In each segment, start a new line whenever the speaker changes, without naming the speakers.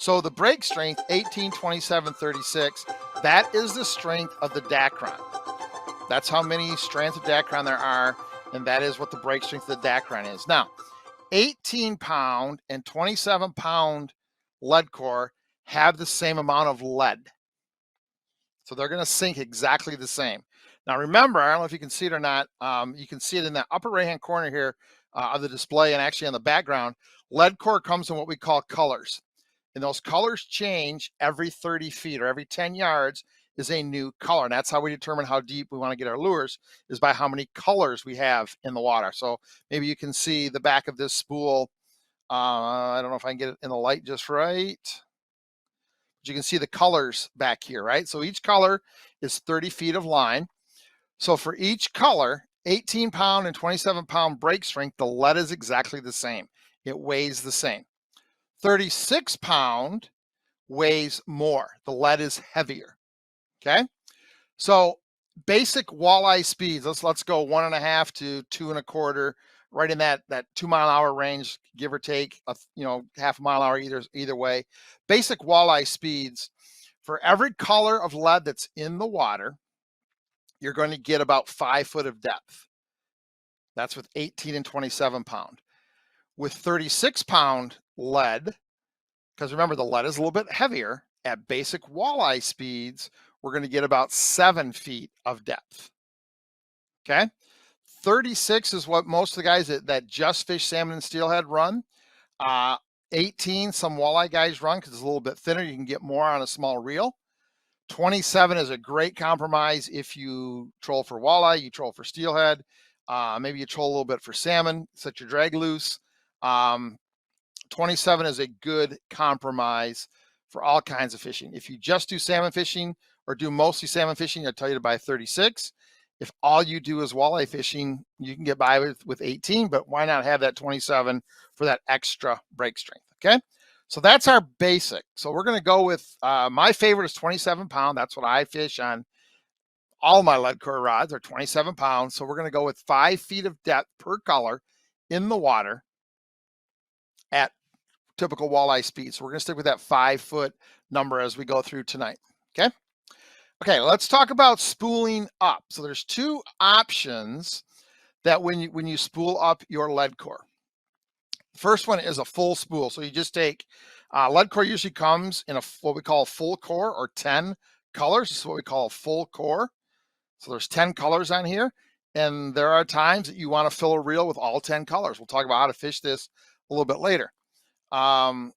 So the break strength, 18, 27, 36, that is the strength of the Dacron. That's how many strands of Dacron there are, and that is what the break strength of the Dacron is. Now, 18-pound and 27-pound LeadCore have the same amount of lead. So they're going to sink exactly the same. Now remember, I don't know if you can see it or not, you can see it in the upper right-hand corner here of the display, and actually on the background. LeadCore comes in what we call colors. And those colors change every 30 feet or every 10 yards is a new color. And that's how we determine how deep we want to get our lures, is by how many colors we have in the water. So maybe you can see the back of this spool. I don't know if I can get it in the light just right. But you can see the colors back here, right? So each color is 30 feet of line. So for each color, 18-pound and 27-pound break strength, the lead is exactly the same. It weighs the same. 36-pound weighs more. The lead is heavier. Okay, so basic walleye speeds. Let's go 1.5 to 2.25, right in that 2-mile-an-hour range, give or take. Half a mile an hour either way. Basic walleye speeds, for every color of lead that's in the water, you're going to get about 5 foot of depth. That's with 18 and 27-pound. With 36-pound lead, because remember the lead is a little bit heavier, at basic walleye speeds, we're going to get about 7 feet of depth. Okay, 36 is what most of the guys that just fish salmon and steelhead run. 18, some walleye guys run because it's a little bit thinner. You can get more on a small reel. 27 is a great compromise if you troll for walleye, you troll for steelhead, maybe you troll a little bit for salmon, set your drag loose. 27 is a good compromise for all kinds of fishing. If you just do salmon fishing or do mostly salmon fishing, I'll tell you to buy 36. If all you do is walleye fishing, you can get by with 18, but why not have that 27 for that extra break strength, okay? So that's our basic. So we're gonna go with, my favorite is 27-pound. That's what I fish on. All my LeadCore rods are 27 pounds. So we're gonna go with 5 feet of depth per color in the water at typical walleye speed. So we're gonna stick with that 5 foot number as we go through tonight, okay? Okay, let's talk about spooling up. So there's two options that when you spool up your LeadCore. First one is a full spool. So you just take, LeadCore usually comes in what we call a full core, or 10 colors. This is what we call a full core. So there's 10 colors on here. And there are times that you want to fill a reel with all 10 colors. We'll talk about how to fish this a little bit later. That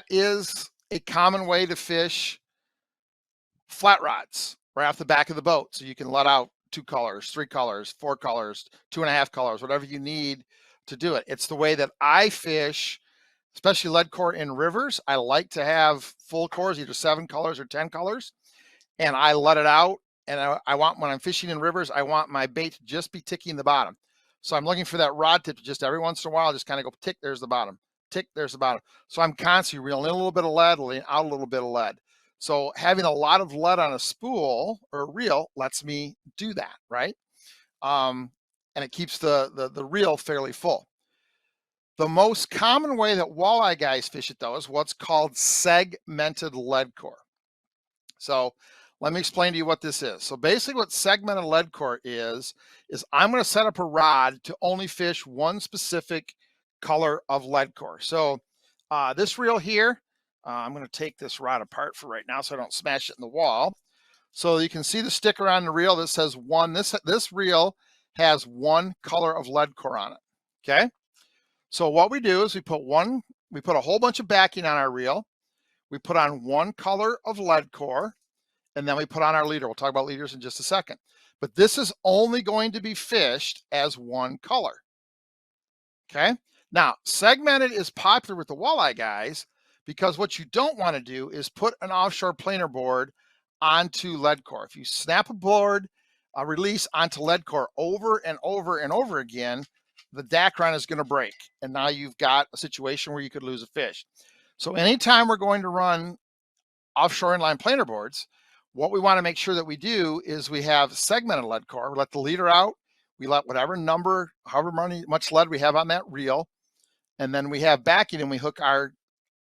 is a common way to fish flat rods right off the back of the boat. So you can let out 2 colors, 3 colors, 4 colors, 2.5 colors, whatever you need to do it. It's the way that I fish, especially LeadCore in rivers. I like to have full cores, either 7 colors or 10 colors, and I let it out. And I want, when I'm fishing in rivers, I want my bait to just be ticking the bottom. So I'm looking for that rod tip to just every once in a while, just kind of go tick, there's the bottom, tick, there's the bottom. So I'm constantly reeling in a little bit of lead, reeling out a little bit of lead. So having a lot of lead on a spool or a reel lets me do that, right? And it keeps the reel fairly full. The most common way that walleye guys fish it, though, is what's called segmented LeadCore. So let me explain to you what this is. So basically what segmented LeadCore is I'm going to set up a rod to only fish one specific color of LeadCore. So this reel here, I'm going to take this rod apart for right now so I don't smash it in the wall. So you can see the sticker on the reel that says 1. This reel has 1 color of LeadCore on it, okay? So what we do is we put a whole bunch of backing on our reel. We put on 1 color of LeadCore, and then we put on our leader. We'll talk about leaders in just a second. But this is only going to be fished as 1 color, okay? Now, segmented is popular with the walleye guys because what you don't want to do is put an offshore planer board onto LeadCore. If you snap a board, a release onto LeadCore over and over and over again, the Dacron is going to break. And now you've got a situation where you could lose a fish. So anytime we're going to run offshore inline planer boards, what we want to make sure that we do is we have segmented LeadCore. We let the leader out. We let whatever number, however much lead we have on that reel. And then we have backing and we hook our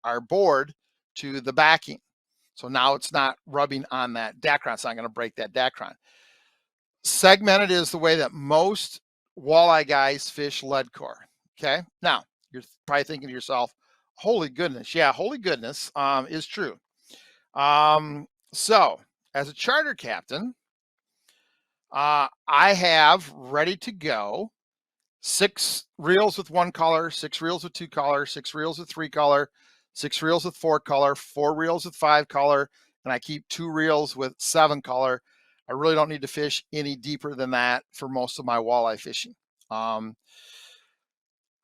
our board to the backing. So now it's not rubbing on that dacron. It's not going to break that dacron. Segmented is the way that most walleye guys fish LeadCore. Okay. Now you're probably thinking to yourself, holy goodness. Yeah, holy goodness is true. So as a charter captain, I have ready to go 6 reels with 1 color, 6 reels with 2 color, 6 reels with 3 color, 6 reels with 4 color, 4 reels with 5 color, and I keep 2 reels with 7 color. I really don't need to fish any deeper than that for most of my walleye fishing.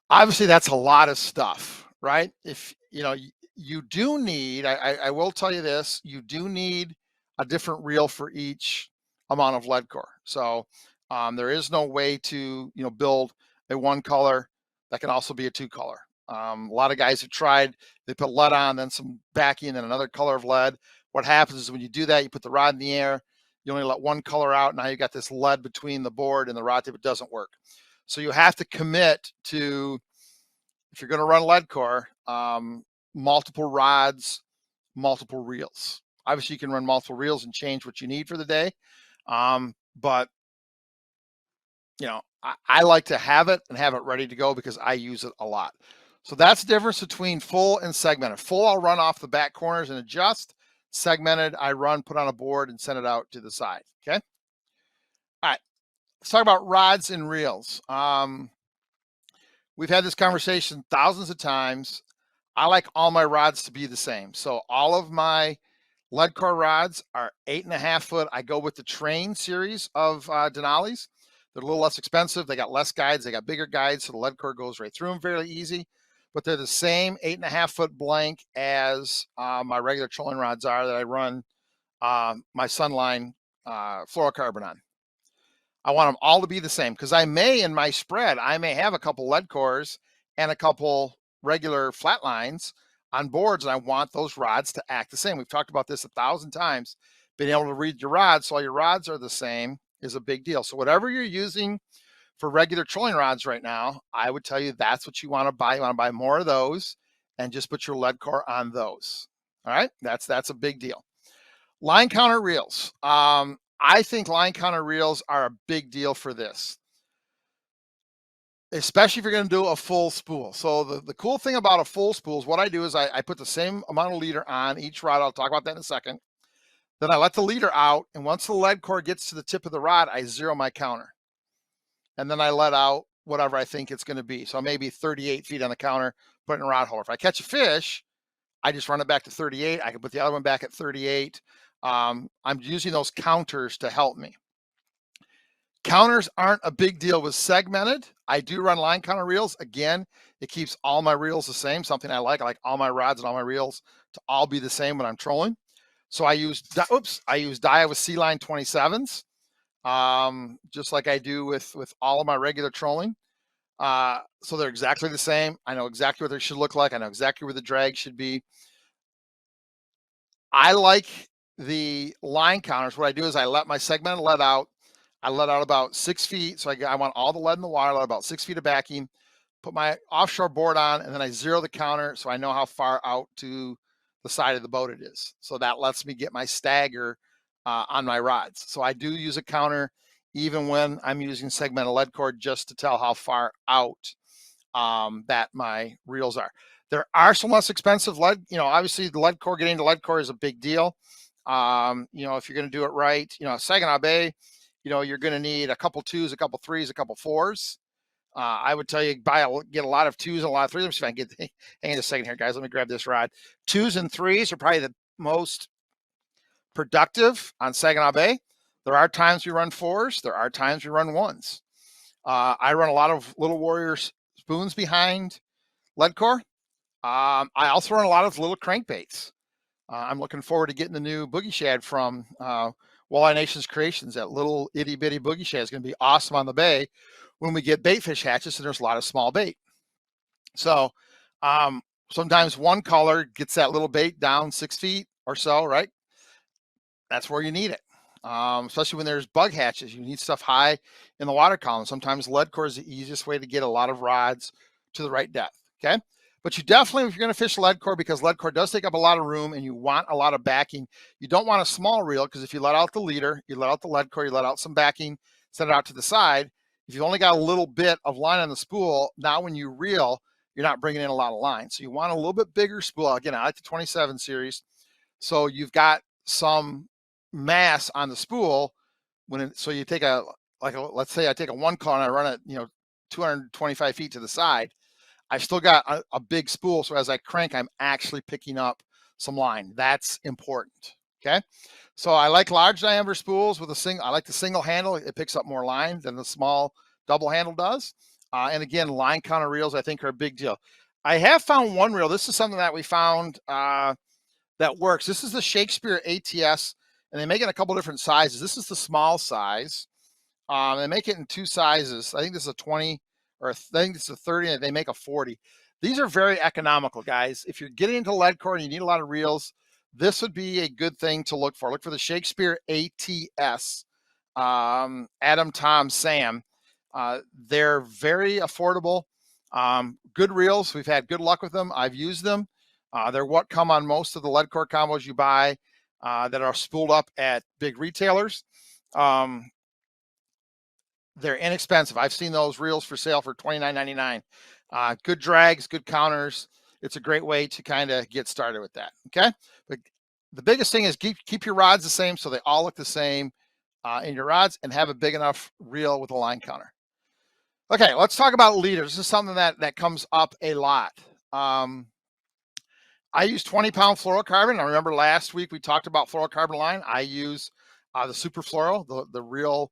Obviously that's a lot of stuff, right? If you know, you do need, I will tell you this, you do need a different reel for each amount of LeadCore. So there is no way to, build a 1 color that can also be a 2 color. A lot of guys have tried, they put lead on, then some backing, and another color of lead. What happens is when you do that, you put the rod in the air, you only let 1 color out. Now you got this lead between the board and the rod tip. It doesn't work. So you have to commit to, if you're going to run LeadCore, multiple rods, multiple reels. Obviously, you can run multiple reels and change what you need for the day. But I like to have it and have it ready to go because I use it a lot. So that's the difference between full and segmented. Full, I'll run off the back corners and adjust. Segmented, I run, put on a board, and send it out to the side. Okay. All right. Let's talk about rods and reels. We've had this conversation thousands of times. I like all my rods to be the same. So all of my LeadCore rods are 8.5 foot. I go with the Train series of Denali's. They're a little less expensive. They got less guides. They got bigger guides. So the LeadCore goes right through them fairly easy. But they're the same 8.5 foot blank as my regular trolling rods are that I run my Sunline fluorocarbon on. I want them all to be the same because I may, in my spread, I may have a couple LeadCores and a couple regular flatlines on boards, and I want those rods to act the same. We've talked about this 1,000 times. Being able to read your rods so all your rods are the same is a big deal. So whatever you're using for regular trolling rods right now, I would tell you that's what you want to buy. You want to buy more of those and just put your LeadCore on those. All right, that's a big deal. Line counter reels. I think line counter reels are a big deal for this, especially if you're going to do a full spool. So the cool thing about a full spool is what I do is I put the same amount of leader on each rod. I'll talk about that in a second. Then I let the leader out, and once the LeadCore gets to the tip of the rod, I zero my counter. And then I let out whatever I think it's going to be. So maybe 38 feet on the counter, put it in a rod holder. If I catch a fish, I just run it back to 38. I can put the other one back at 38. I'm using those counters to help me. Counters aren't a big deal with segmented. I do run line counter reels. Again, it keeps all my reels the same, something I like. I like all my rods and all my reels to all be the same when I'm trolling. So I use Daiwa C-Line 27s, just like I do with all of my regular trolling. So they're exactly the same. I know exactly what they should look like. I know exactly where the drag should be. I like the line counters. What I do is I let my segmented lead out. I let out about 6 feet. So I want all the lead in the water, let about 6 feet of backing, put my offshore board on, and then I zero the counter so I know how far out to the side of the boat it is. So that lets me get my stagger on my rods. So I do use a counter even when I'm using segmented LeadCore just to tell how far out that my reels are. There are some less expensive lead, obviously the LeadCore, getting to LeadCore is a big deal. If you're going to do it right, Saginaw Bay, you're going to need a couple 2s, a couple 3s, a couple 4s. I would tell you get a lot of 2s and a lot of 3s. Let me see if I can get, hang on a second here, guys. Let me grab this rod. 2s and 3s are probably the most productive on Saginaw Bay. There are times we run 4s. There are times we run 1s. I run a lot of Little Warrior spoons behind LeadCore. I also run a lot of little crankbaits. I'm looking forward to getting the new boogie shad from Walleye Nation's Creations. That little itty bitty boogie shad is going to be awesome on the bay when we get bait fish hatches, and there's a lot of small bait. So sometimes 1 color gets that little bait down 6 feet or so, right? That's where you need it. Especially when there's bug hatches, you need stuff high in the water column. Sometimes LeadCore is the easiest way to get a lot of rods to the right depth. Okay. But you definitely, if you're going to fish LeadCore, because LeadCore does take up a lot of room and you want a lot of backing, you don't want a small reel, because if you let out the leader, you let out the LeadCore, you let out some backing, set it out to the side. If you only got a little bit of line on the spool, now when you reel, you're not bringing in a lot of line. So you want a little bit bigger spool. Again, I like the 27 series. So you've got some mass on the spool so you take let's say I take a 1 color and I run it, 225 feet to the side. I still got a big spool. So as I crank, I'm actually picking up some line. That's important. Okay. So I like large diameter spools with I like the single handle. It picks up more line than the small double handle does. And again, line counter reels, I think, are a big deal. I have found one reel. This is something that we found that works. This is the Shakespeare ATS, and they make it in a couple different sizes. This is the small size. They make it in 2 sizes. I think this is a 20, or I think this is a 30, and they make a 40. These are very economical, guys. If you're getting into LeadCore and you need a lot of reels, this would be a good thing to look for. Look for the Shakespeare ATS, Adam, Tom, Sam. They're very affordable. Good reels. We've had good luck with them. I've used them. They're what come on most of the LeadCore combos you buy that are spooled up at big retailers. They're inexpensive. I've seen those reels for sale for $29.99. Good drags, good counters. It's a great way to kind of get started with that. Okay. But the biggest thing is keep your rods the same, so they all look the same in your rods, and have a big enough reel with a line counter. Okay, let's talk about leaders. This is something that comes up a lot. I use 20-pound fluorocarbon. I remember last week we talked about fluorocarbon line. I use the super fluoro, the real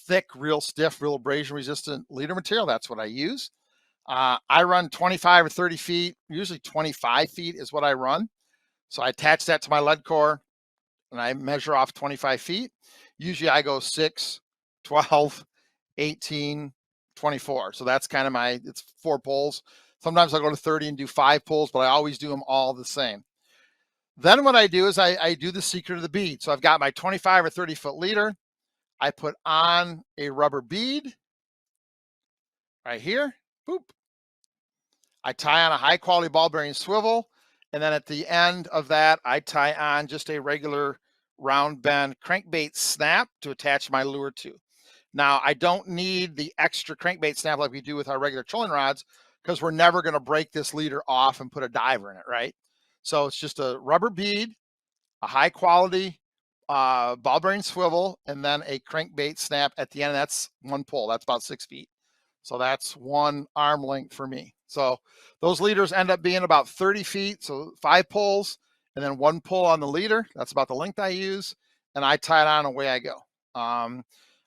thick, real stiff, real abrasion resistant leader material. That's what I use. I run 25 or 30 feet. Usually 25 feet is what I run. So I attach that to my LeadCore and I measure off 25 feet. Usually I go 6, 12, 18, 24. So that's kind of it's 4 pulls. Sometimes I'll go to 30 and do 5 pulls, but I always do them all the same. Then what I do is I do the secret of the bead. So I've got my 25 or 30 foot leader. I put on a rubber bead right here. Boop. I tie on a high quality ball bearing swivel. And then at the end of that, I tie on just a regular round bend crankbait snap to attach my lure to. Now, I don't need the extra crankbait snap like we do with our regular trolling rods, because we're never going to break this leader off and put a diver in it, right? So it's just a rubber bead, a high quality ball bearing swivel, and then a crankbait snap at the end. That's 1 pull. That's about 6 feet. So that's 1 arm length for me. So those leaders end up being about 30 feet. So 5 pulls and then 1 pull on the leader. That's about the length I use. And I tie it on and away I go.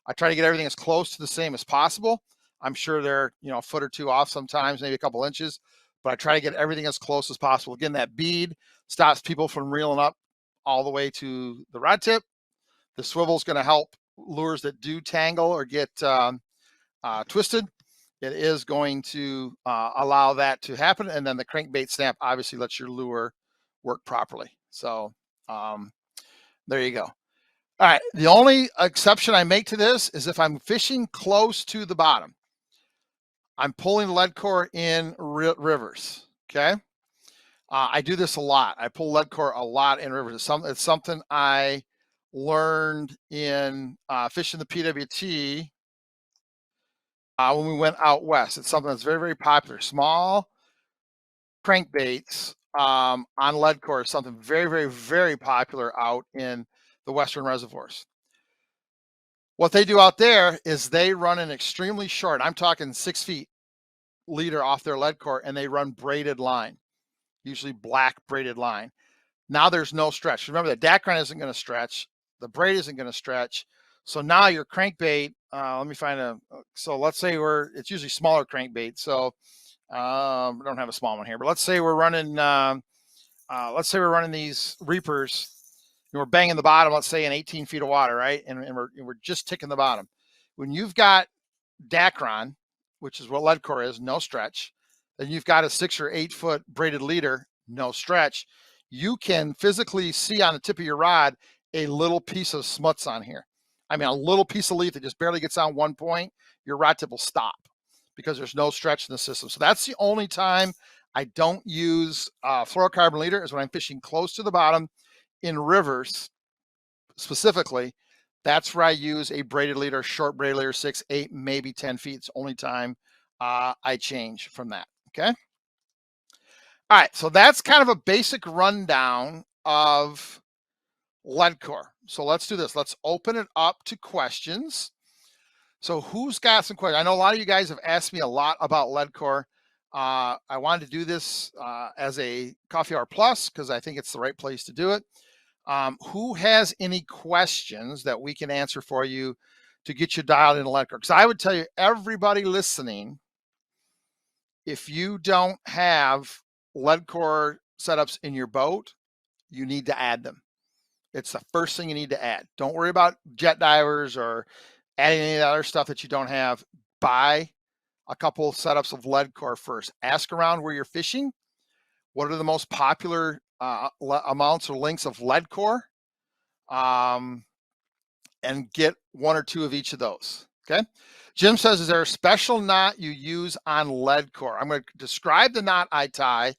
I try to get everything as close to the same as possible. I'm sure they're, a foot or 2 off sometimes, maybe a couple inches, but I try to get everything as close as possible. Again, that bead stops people from reeling up all the way to the rod tip. The swivel is going to help lures that do tangle or get twisted. It is going to allow that to happen. And then the crankbait snap obviously lets your lure work properly. So there you go. All right, the only exception I make to this is if I'm fishing close to the bottom. I'm pulling LeadCore in rivers, okay? I do this a lot. I pull LeadCore a lot in rivers. It's something I learned in fishing the PWT when we went out west. It's something that's very, very popular. Small crankbaits on LeadCore is something very, very, very popular out in the western reservoirs. What they do out there is they run an extremely short, I'm talking 6 feet leader off their LeadCore, and they run braided line, usually black braided line. Now there's no stretch. Remember, the Dacron isn't going to stretch. The braid isn't going to stretch. So now your crankbait, let me find so let's say it's usually smaller crankbait. So we don't have a small one here, but let's say we're running these reapers and we're banging the bottom, let's say in 18 feet of water, right? And we're just ticking the bottom. When you've got Dacron, which is what LeadCore is, no stretch, then you've got a 6 or 8 foot braided leader, no stretch. You can physically see on the tip of your rod a little piece of smuts on here. I mean, a little piece of leaf that just barely gets on 1 point, your rod tip will stop because there's no stretch in the system. So that's the only time I don't use fluorocarbon leader is when I'm fishing close to the bottom in rivers specifically. That's where I use a braided leader, short braided leader, 6, 8, maybe 10 feet. It's the only time I change from that. Okay. All right. So that's kind of a basic rundown of LeadCore. So let's do this. Let's open it up to questions. So who's got some questions? I know a lot of you guys have asked me a lot about LeadCore. I wanted to do this as a Coffee Hour Plus because I think it's the right place to do it. Who has any questions that we can answer for you to get you dialed into LeadCore? Because I would tell you, everybody listening, if you don't have LeadCore setups in your boat, you need to add them. It's the first thing you need to add. Don't worry about jet divers or adding any of the other stuff that you don't have. Buy a couple of setups of LeadCore first. Ask around where you're fishing. What are the most popular amounts or lengths of LeadCore? And get one or two of each of those. Okay. Jim says, is there a special knot you use on LeadCore? I'm going to describe the knot I tie.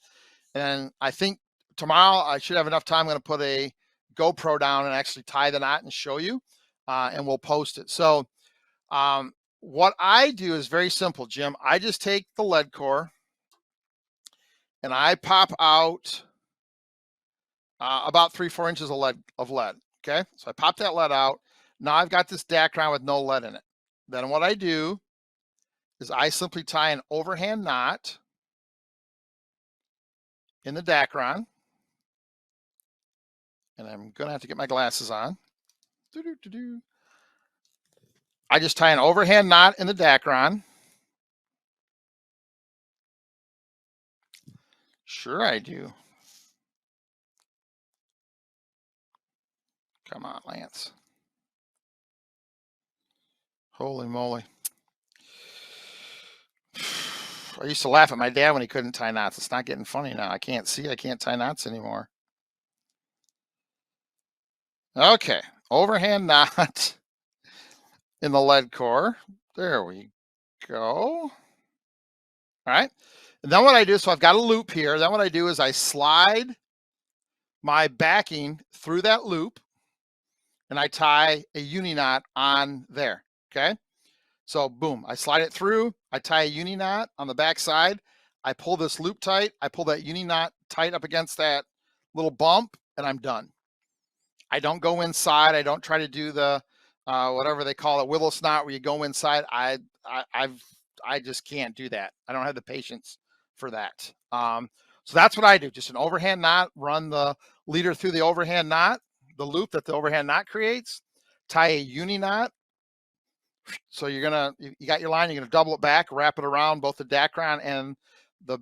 And I think tomorrow I should have enough time. I'm going to put a GoPro down and actually tie the knot and show you, and we'll post it. So what I do is very simple, Jim. I just take the LeadCore and I pop out about 3-4 inches of lead. Okay, so I pop that lead out. Now I've got this Dacron with no lead in it. Then what I do is I simply tie an overhand knot in the Dacron. And I'm going to have to get my glasses on. I just tie an overhand knot in the Dacron. Sure I do. Come on, Lance. Holy moly. I used to laugh at my dad when he couldn't tie knots. It's not getting funny now. I can't see. I can't tie knots anymore. Okay. Overhand knot in the LeadCore. There we go. All right. And then what I do, so I've got a loop here. Then what I do is I slide my backing through that loop and I tie a uni knot on there. Okay. So boom, I slide it through, I tie a uni knot on the back side, I pull this loop tight, I pull that uni knot tight up against that little bump, and I'm done. I don't go inside. I don't try to do the whatever they call it, willow snot, where you go inside. I just can't do that. I don't have the patience for that. So that's what I do. Just an overhand knot, run the leader through the overhand knot, the loop that the overhand knot creates, tie a uni knot. So you got your line, you're gonna double it back, wrap it around both the Dacron and the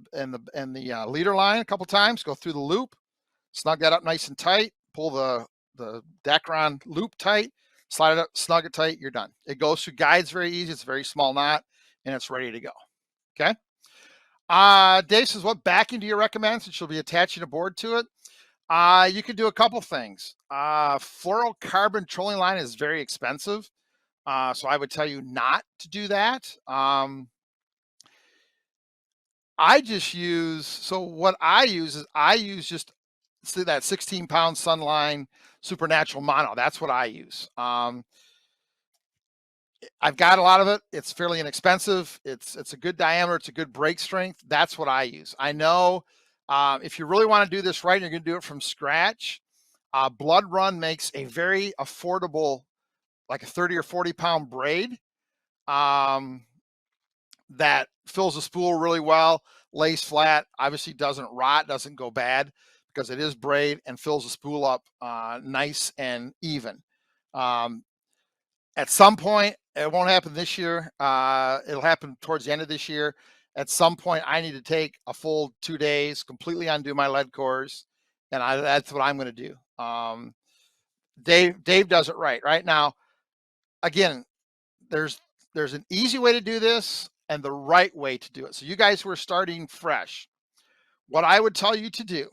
leader line a couple times, go through the loop, snug that up nice and tight, pull the Dacron loop tight, slide it up, snug it tight, you're done. It goes through guides very easy, it's a very small knot, and it's ready to go. Okay. Dave says, what backing do you recommend since you'll be attaching a board to it? You could do a couple things. Fluorocarbon trolling line is very expensive. So I would tell you not to do that. I just use, so what I use is I use just that 16-pound Sunline Supernatural Mono. That's what I use. I've got a lot of it. It's fairly inexpensive. It's a good diameter. It's a good break strength. That's what I use. I know if you really want to do this right, and you're going to do it from scratch. Blood Run makes a very affordable, like a 30 or 40-pound braid that fills the spool really well, lays flat, obviously doesn't rot, doesn't go bad because it is braid and fills the spool up nice and even. At some point, it won't happen this year. It'll happen towards the end of this year. At some point, I need to take a full 2 days, completely undo my LeadCores, and that's what I'm going to do. Dave does it right now. Again, there's an easy way to do this and the right way to do it. So you guys who are starting fresh, what I would tell you to do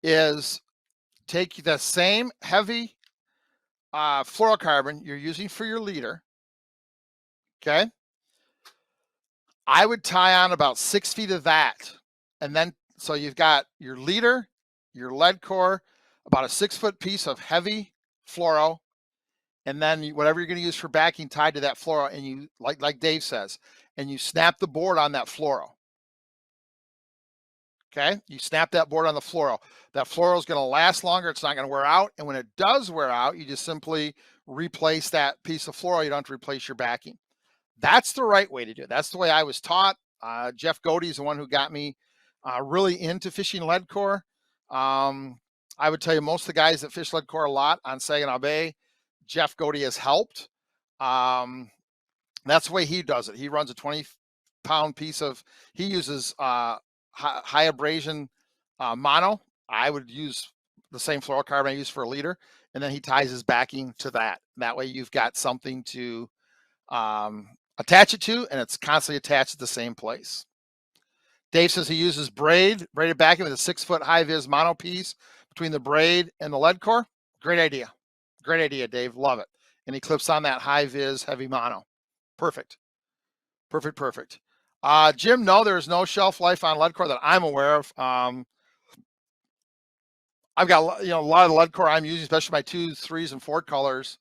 is take the same heavy fluorocarbon you're using for your leader. Okay. I would tie on about 6 feet of that and then, so you've got your leader, your LeadCore, about a 6-foot piece of heavy fluoro, and then whatever you're going to use for backing tied to that fluoro, and you, like Dave says, and you snap the board on that fluoro. Okay, you snap that board on the fluoro. That fluoro is going to last longer. It's not going to wear out. And when it does wear out, you just simply replace that piece of fluoro. You don't have to replace your backing. That's the right way to do it. That's the way I was taught. Jeff Godey is the one who got me really into fishing LeadCore. I would tell you, most of the guys that fish LeadCore a lot on Saginaw Bay, Jeff Godey has helped. That's the way he does it. He runs a 20-pound piece of, he uses high abrasion mono. I would use the same fluorocarbon I use for a leader, and then he ties his backing to that. That way you've got something to attach it to, and it's constantly attached at the same place. Dave says he uses braided backing with a 6-foot high vis mono piece between the braid and the LeadCore. Great idea. Great idea, Dave. Love it. And he clips on that high vis heavy mono. Perfect. Perfect, perfect. Jim, no, there's no shelf life on LeadCore that I'm aware of. I've got, a lot of the LeadCore I'm using, especially my 2s, 3s, and 4 colors.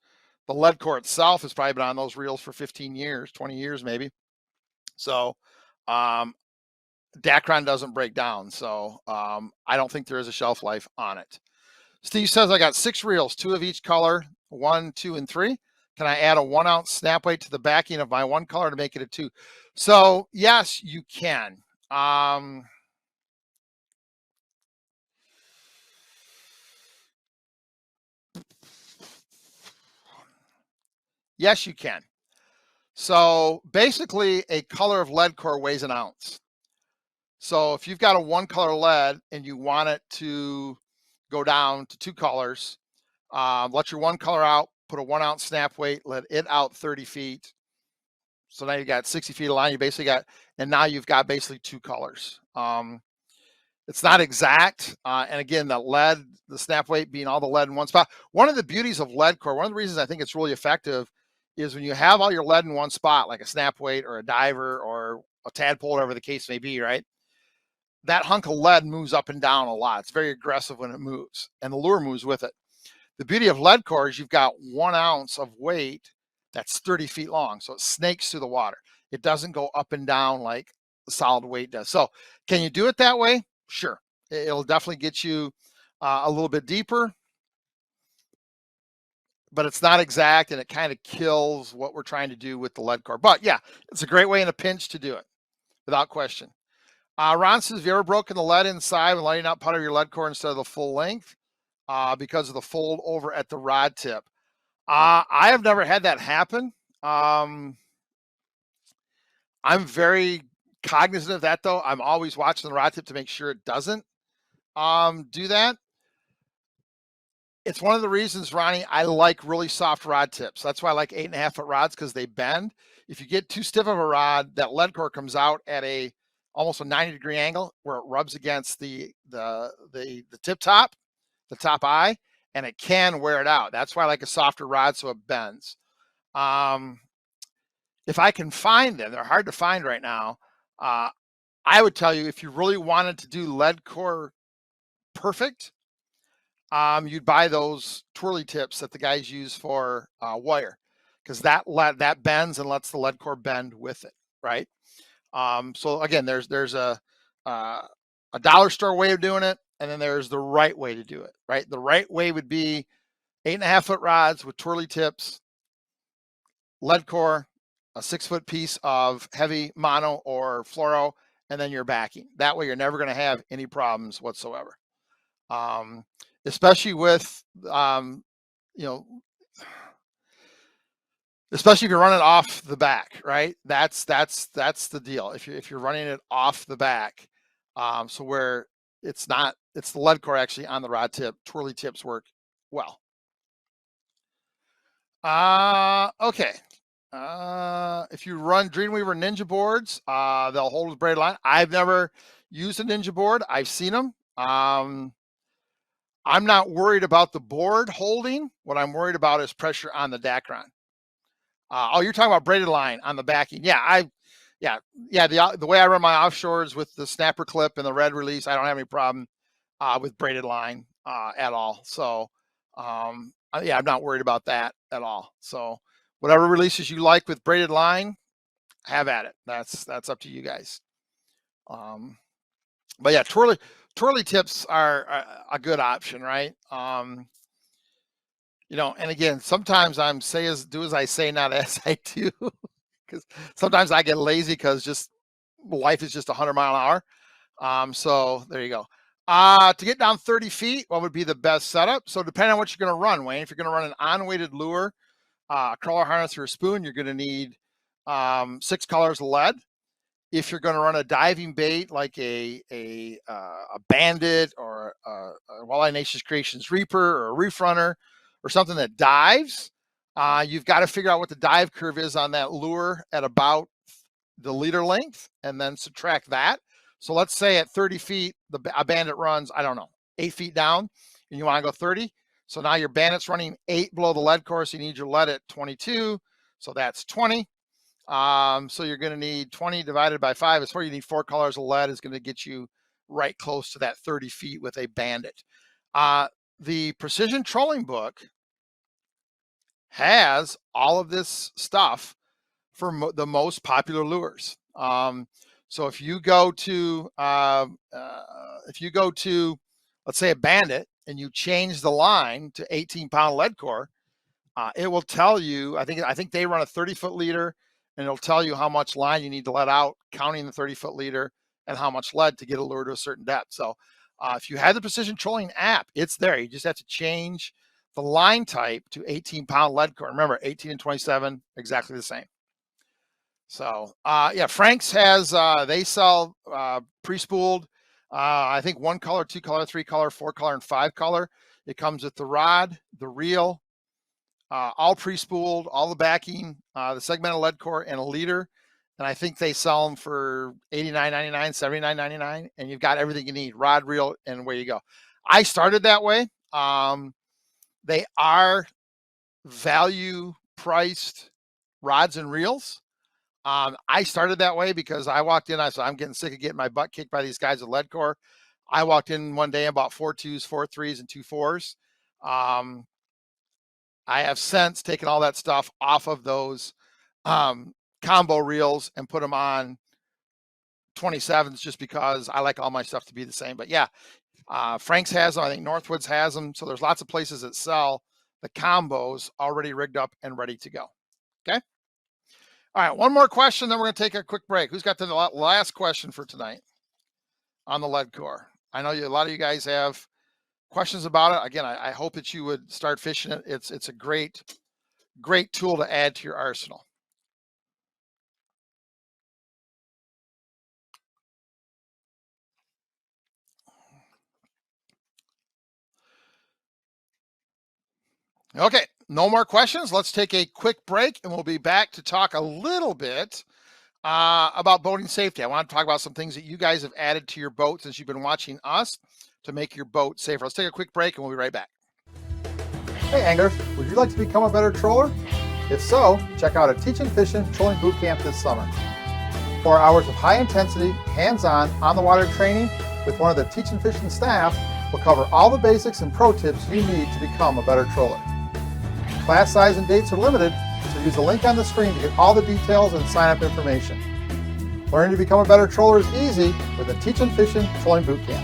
The LeadCore itself has probably been on those reels for 15 years, 20 years maybe. So Dacron doesn't break down. So I don't think there is a shelf life on it. Steve says, I got 6 reels, 2 of each color, 1, 2, and 3. Can I add a 1-ounce snap weight to the backing of my 1 color to make it a 2? So yes, you can. Yes, you can. So basically, a color of LeadCore weighs an ounce. So if you've got a 1 color lead and you want it to go down to 2 colors, let your 1 color out, put a 1-ounce snap weight, let it out 30 feet. So now you got 60 feet of line. You basically got, and now you've got basically 2 colors. It's not exact. And again, the snap weight being all the lead in one spot. One of the beauties of LeadCore, one of the reasons I think it's really effective is when you have all your lead in one spot, like a snap weight or a diver or a tadpole, whatever the case may be, right? That hunk of lead moves up and down a lot. It's very aggressive when it moves, and the lure moves with it. The beauty of LeadCore is you've got 1 ounce of weight that's 30 feet long, so it snakes through the water. It doesn't go up and down like the solid weight does. So can you do it that way? Sure. It'll definitely get you a little bit deeper, but it's not exact, and it kind of kills what we're trying to do with the LeadCore. But yeah, it's a great way in a pinch to do it, without question. Ron says, have you ever broken the lead inside when letting out part of your LeadCore instead of the full length because of the fold over at the rod tip? I have never had that happen. I'm very cognizant of that, though. I'm always watching the rod tip to make sure it doesn't do that. It's one of the reasons, Ronnie, I like really soft rod tips. That's why I like 8.5 foot rods, because they bend. If you get too stiff of a rod, that LeadCore comes out at almost a 90-degree angle where it rubs against the tip top, the top eye, and it can wear it out. That's why I like a softer rod, so it bends. If I can find them, they're hard to find right now. I would tell you, if you really wanted to do LeadCore perfect, you'd buy those twirly tips that the guys use for wire, because that bends and lets the LeadCore bend with it, right? So again, there's a dollar store way of doing it, and then there's the right way to do it, right? The right way would be 8.5 foot rods with twirly tips, LeadCore, a 6-foot piece of heavy mono or fluoro, and then your backing. That way you're never going to have any problems whatsoever. Especially with, especially if you're running off the back, right? That's the deal. If you're running it off the back, so where it's the LeadCore actually on the rod tip, twirly tips work well. Okay. If you run Dreamweaver Ninja boards, they'll hold with braided line. I've never used a Ninja board. I've seen them. I'm not worried about the board holding. What I'm worried about is pressure on the Dacron. Oh, you're talking about braided line on the backing. Yeah, Yeah, the way I run my offshores with the snapper clip and the red release, I don't have any problem with braided line at all. So yeah, I'm not worried about that at all. So whatever releases you like with braided line, have at it. That's up to you guys. But yeah, twirly tips are a good option, right? You know, and again, sometimes I'm do as I say, not as I do, because sometimes I get lazy because just life is just 100 mile an hour. So there you go. To get down 30 feet, what would be the best setup? So depending on what you're going to run, Wayne, if you're going to run an on-weighted lure, a crawler harness or a spoon, you're going to need 6 colors of lead. If you're going to run a diving bait like a bandit or a Walleye Nations Creations Reaper or a Reef Runner or something that dives, you've got to figure out what the dive curve is on that lure at about the leader length and then subtract that. So let's say at 30 feet, a bandit runs, I don't know, 8 feet down and you want to go 30. So now your bandit's running 8 below the lead course. You need your lead at 22. So that's 20. So you're going to need 20 divided by 5 is 4. You need 4 colors of lead is going to get you right close to that 30 feet with a bandit. The Precision Trolling book has all of this stuff for the most popular lures. So if you go to let's say a bandit and you change the line to 18-pound LeadCore, it will tell you. I think they run a 30-foot leader, and it'll tell you how much line you need to let out, counting the 30-foot leader and how much lead to get a lure to a certain depth. So if you have the Precision Trolling app, it's there. You just have to change the line type to 18-pound LeadCore. Remember, 18 and 27, exactly the same. So yeah, Frank's has, they sell pre-spooled, I think 1 color, 2 color, 3 color, 4 color, and 5 color. It comes with the rod, the reel, all pre-spooled, all the backing, the segmented LeadCore, and a leader. And I think they sell them for $89.99, $79.99, and you've got everything you need, rod, reel, and away you go. I started that way. They are value priced rods and reels. I started that way because I walked in, I said, I'm getting sick of getting my butt kicked by these guys at LeadCore. I walked in one day and bought 4 2s, 4 3s, and 2 4s. I have since taken all that stuff off of those combo reels and put them on 27s just because I like all my stuff to be the same. But yeah, Frank's has them. I think Northwoods has them. So there's lots of places that sell the combos already rigged up and ready to go. Okay. All right. One more question, then we're going to take a quick break. Who's got the last question for tonight on the LeadCore? I know a lot of you guys have questions about it. Again, I hope that you would start fishing it. It's a great tool to add to your arsenal. Okay, no more questions. Let's take a quick break and we'll be back to talk a little bit about boating safety. I want to talk about some things that you guys have added to your boat since you've been watching us to make your boat safer. Let's take a quick break and we'll be right back. Hey anglers, would you like to become a better troller? If so, check out a Teaching Fishing Trolling Boot Camp this summer. 4 hours of high intensity, hands-on, on-the-water training with one of the Teaching Fishing staff will cover all the basics and pro tips you need to become a better troller. Class size and dates are limited, so use the link on the screen to get all the details and sign-up information. Learning to become a better troller is easy with the Teaching Fishing Trolling Boot Camp.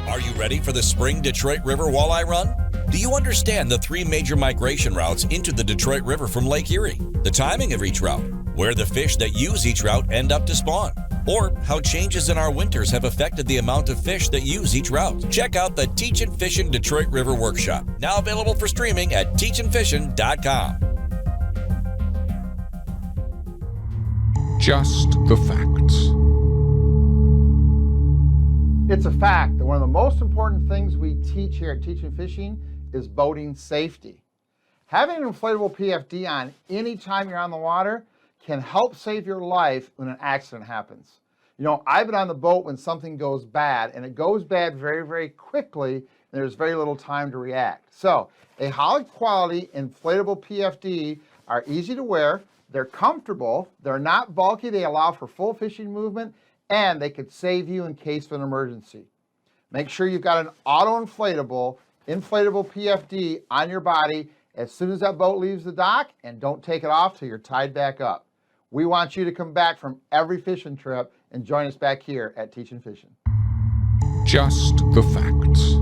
Are you ready for the spring Detroit River Walleye Run? Do you understand the 3 major migration routes into the Detroit River from Lake Erie, the timing of each route, where the fish that use each route end up to spawn, or how changes in our winters have affected the amount of fish that use each route? Check out the Teachin' Fishin' Detroit River Workshop, now available for streaming at teachinfishin.com.
Just the facts.
It's a fact that one of the most important things we teach here at Teaching Fishing is boating safety. Having an inflatable PFD on anytime you're on the water can help save your life when an accident happens. You know, I've been on the boat when something goes bad, and it goes bad very, very quickly, and there's very little time to react. So, a high quality inflatable PFD are easy to wear, They're comfortable, they're not bulky, they allow for full fishing movement, and they could save you in case of an emergency. Make sure you've got an auto-inflatable, inflatable PFD on your body as soon as that boat leaves the dock, and don't take it off till you're tied back up. We want you to come back from every fishing trip and join us back here at Teaching Fishing.
Just the facts.